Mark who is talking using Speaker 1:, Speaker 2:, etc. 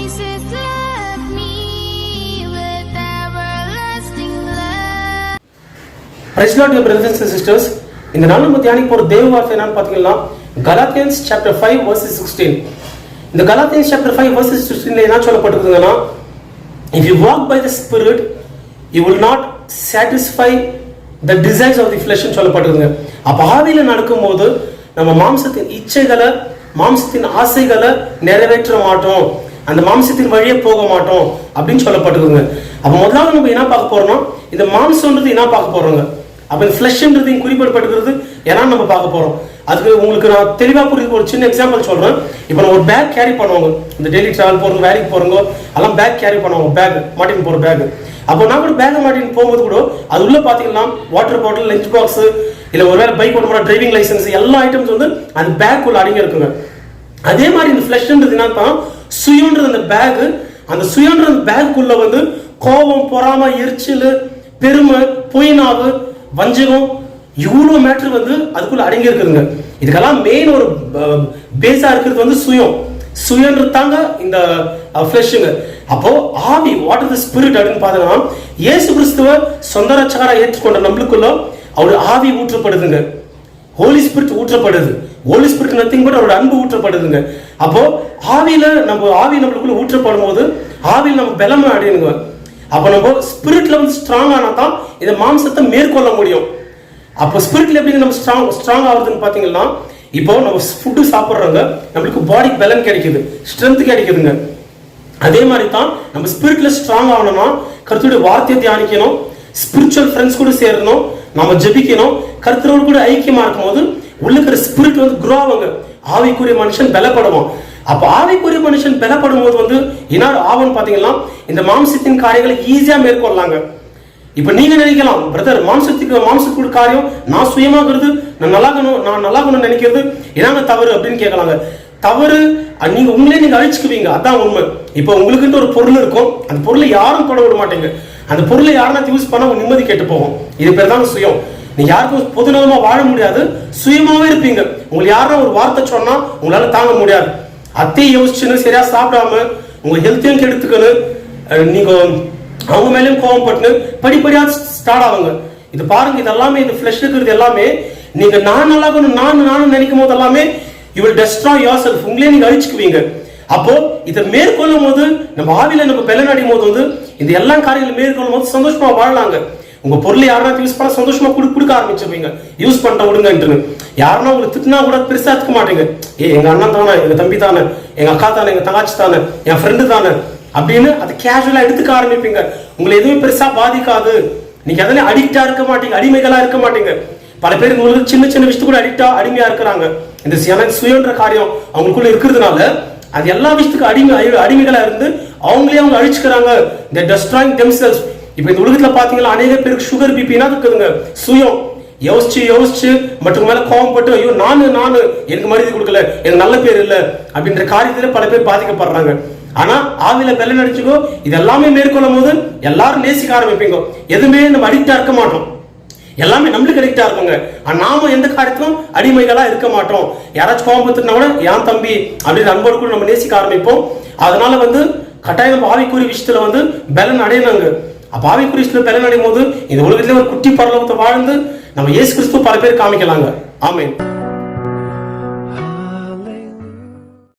Speaker 1: Jesus loved me with everlasting love.
Speaker 2: Praise Lord, dear brothers and sisters. இந்த நாள் நம்ம தியானிக்க போற தேவ வார்த்தை என்னன்னு பாத்தீங்கன்னா Galatians chapter 5 verses 16. இந்த Galatians chapter 5 verses 16ல என்ன சொல்லப்பட்டிருக்குதுன்னா, if you walk by the spirit you will not satisfy the desires of the flesh ன்னு சொல்லப்பட்டிருக்குங்க. அப்ப ஆவியில நடக்கும்போது நம்ம மாம்சத்தின் இச்சைகளை மாம்சத்தின் ஆசைகளை நிறைவேற்ற மாட்டோம், அந்த மாம்சத்தின் வழியே போக மாட்டோம் அப்படின்னு சொல்லப்பட்டிருக்குங்க. அப்ப முதலாவது நம்ம என்ன பார்க்க போறோம்னா இந்த மாம்சம்ன்றது என்ன பார்க்க போறோங்க. அப்ப இந்த ஃபிளஷ்ன்றது குறிப்பிடப்பட்டிருக்கிறது ஏன்னா நம்ம பார்க்க போறோம். அதுக்கு உங்களுக்கு நான் தெளிவா புரியுது. ஒரு சின்ன எக்ஸாம்பிள் சொல்றேன். இப்போ நம்ம ஒரு பேக் கேரி பண்ணுவாங்க, இந்த டெய்லி டிராவல் போறவங்க வேலைக்கு போறவங்க எல்லாம் பேக் கேரி பண்ணுவாங்க, பேக் மாட்டின்னு போற பேக். அப்போ நான் கூட பேக் மாட்டின்னு போகும்போது கூட அது உள்ள பாத்தீங்கன்னா வாட்டர் பாட்டில், லஞ்ச் பாக்ஸ், இல்ல ஒருவேளை பைக் ஓட்ட போற டிரைவிங் லைசன்ஸ் எல்லா ஐட்டம்ஸ் வந்து அந்த பேக் உள்ள அடங்கி இருக்குங்க. அதே மாதிரி இந்த ஃபிளஷ்ன்றது என்ன சுயன்றது அந்த பேக், அந்த சுயன்ற பேக்குள்ள வந்து கோபம், பொறாமை, எரிச்சல், பெருமை, பொய்நாவு, வஞ்சகம் இவ்வளவு மேட்டர் வந்து அதுக்குள்ள அடங்கி இருக்குதுங்க. இதுக்கெல்லாம் மெயின் ஒரு பேஸா இருக்கிறது வந்து சுயன்றது தாங்க இந்த ஃபிளஷ்ங்க. அப்போ ஆவி, வாட் இஸ் தி ஸ்பிரிட் அப்படின்னு பாத்தீங்கன்னா இயேசு கிறிஸ்துவ சொந்த ரட்சகரா ஏற்றுக்கொண்ட நம்மளுக்குள்ள அவருடைய ஆவி ஊற்றப்படுதுங்க. ஹோலி ஸ்பிரிட் ஊற்றப்படுது. ஹோலி ஸ்பிரிட் நத்திங் பட் அவரோட அன்பு ஊற்றப்படுதுங்க. அப்போ ஆவி நம்மளுக்குள்ள ஊற்றப்படும் போது ஆவியில் நம்ம பலமா அடையணுங்க. அப்போ நம்ம ஸ்பிரிட்ல வந்து ஸ்ட்ராங் ஆனா தான் இந்த மாம்சத்தை மேற்கொள்ள முடியும். அப்போ ஸ்பிரிட்ல எப்படி நம்ம ஸ்ட்ராங் ஆகுதுன்னு பாத்தீங்கன்னா, இப்போ நம்ம ஃபுட்டு சாப்பிட்றோங்க, நம்மளுக்கு பாடி பலன் கிடைக்குது, ஸ்ட்ரென்த் கிடைக்குதுங்க. அதே மாதிரி தான் நம்ம ஸ்பிரிட்ல ஸ்ட்ராங் ஆகணும்னா கர்த்தருடைய வார்த்தையை தியானிக்கணும், ஸ்பிரிச்சுவல் ஃப்ரெண்ட்ஸ் கூட சேரணும், நம்ம ஜெபிக்கணும், கர்த்தரோடு கூட ஐக்கியமா இருக்கும் போது உள்ள இருக்கிற ஸ்பிரிட் வந்து குரோ ஆகுங்க. ஆவிக்குரிய மனுஷன் பலப்படுவான். அப்ப ஆவிக்குரிய மனுஷன் பலப்படும் போது வந்து என்ன ஆகும்னு பாத்தீங்கன்னா இந்த மாம்சத்தின் காரியங்களை ஈஸியா மேற்கொள்ளலாங்க. இப்ப நீங்க நினைக்கலாம், பிரதர் மாம்சத்துக்கு காரியம் நான் சுயமாகிறது, நான் நல்லாகணும் நினைக்கிறது என்னங்க தவறு அப்படின்னு கேட்கலாங்க. தவறு நீங்க உங்களே அழிச்சுக்குவீங்க, அதான் உண்மை. இப்ப உங்களுக்குன்ட்டு ஒரு பொருள் இருக்கும், அந்த பொருளை யாரும் தொட விட மாட்டீங்க. அந்த பொருளை யாருன்னா யூஸ் பண்ண உங்க நிம்மதி கேட்டு போகும். இது பேர் தான் சுயம். நீங்க யாருக்கும் பொதுநலமா வாழ முடியாது, சுயமாவே இருப்பீங்க. உங்களுக்கு யாரும் ஒரு வார்த்தை சொன்னா உங்களால தாங்க முடியாது. அத்தையை யோசிச்சுன்னு சரியா சாப்பிடாம உங்க ஹெல்த்தையும் கெடுத்துக்கணும், நீங்க அவங்க மேலேயும் கோவப்பட்டு படிப்படியா ஸ்டார்ட் ஆகுங்க. இது பாருங்க, இது எல்லாமே இந்த ஃபிளஷ் இருக்கிறது எல்லாமே நீங்க நான் நானும் நினைக்கும் போது எல்லாமே you will destroy yourself, உங்களே நீங்க அழிச்சுக்குவீங்க. அப்போ இதை மேற்கொள்ளும் போது நம்ம ஆவியில நம்ம பலன் அடையும் போது வந்து இந்த எல்லா காரியங்களும் மேற்கொள்ளும் போது சந்தோஷமா வாழலாங்க. உங்க பொருளை யாருன்னா யூஸ் பண்ண சந்தோஷமா கொடுக்க ஆரம்பிச்சிருவீங்க. யூஸ் பண்ண விடுங்கன்ட்டு யாருன்னா உங்களுக்கு திட்டினா கூட பெருசா எடுத்துக்க மாட்டீங்க. எங்க அண்ணன் தானே, எங்க தம்பி தானே, எங்க அக்கா தானே, எங்க தங்கச்சி தானே, என் ஃப்ரெண்டு தானே அப்படின்னு அது கேஷுவலா எடுத்துக்க ஆரம்பிப்பீங்க. உங்களை எதுவுமே பெருசா பாதிக்காது. நீங்க எதனா அடிக்டா இருக்க மாட்டீங்க, அடிமைகளா இருக்க மாட்டீங்க. பல பேர் உங்களுக்கு சின்ன சின்ன விஷயத்து கூட அடிமையா இருக்கிறாங்க. இந்த சுயன்ற காரியம் அவங்களுக்குள்ள இருக்கிறதுனால அது எல்லா விஷயத்துக்கும் அடிமைகளா இருந்து அவங்களே அவங்க அழிச்சுக்கிறாங்க. they destroying themselves. இப்ப இந்த உலகத்துல பாத்தீங்கன்னா அநேக பேருக்கு சுகர், பிபினா இருக்குதுங்க. சுயம் யோசிச்சு மற்றும் மேல கோவப்பட்டு ஐயோ நானு எனக்கு மரியாதை கொடுக்கல, எனக்கு நல்ல பேர் இல்ல அப்படின்ற காரியத்துல பல பேர் பாதிக்கப்படுறாங்க. ஆனா ஆவில பலன் அடிச்சுக்கோ, இது எல்லாமே மேற்கொள்ளும் போது எல்லாரும் நேசிக்க ஆரம்பிப்பீங்க. எதுவுமே நம்ம அடிக்டா இருக்க மாட்டோம், எல்லாமே நம்மளுக்கு அடிக்டா இருக்குங்க. நாம எந்த காரியத்திலும் அடிமைகளா இருக்க மாட்டோம். யாராச்சும் கோபத்துனா கூட என் தம்பி அப்படின்னு அன்போடு கூட நம்ம நேசிக்க ஆரம்பிப்போம். அதனால வந்து கட்டாயம் நம்ம ஆவிக்குரிய விஷயத்துல வந்து பலன் அடையணுங்க. அப்ப ஆவிக்குரிய விஷயத்துல பலன் அடையும் போது இந்த உலகத்திலே ஒரு குட்டி பரலோகத்தை வாழ்ந்து நம்ம இயேசு கிறிஸ்துவ பல பேர் காமிக்கலாங்க. ஆமென்.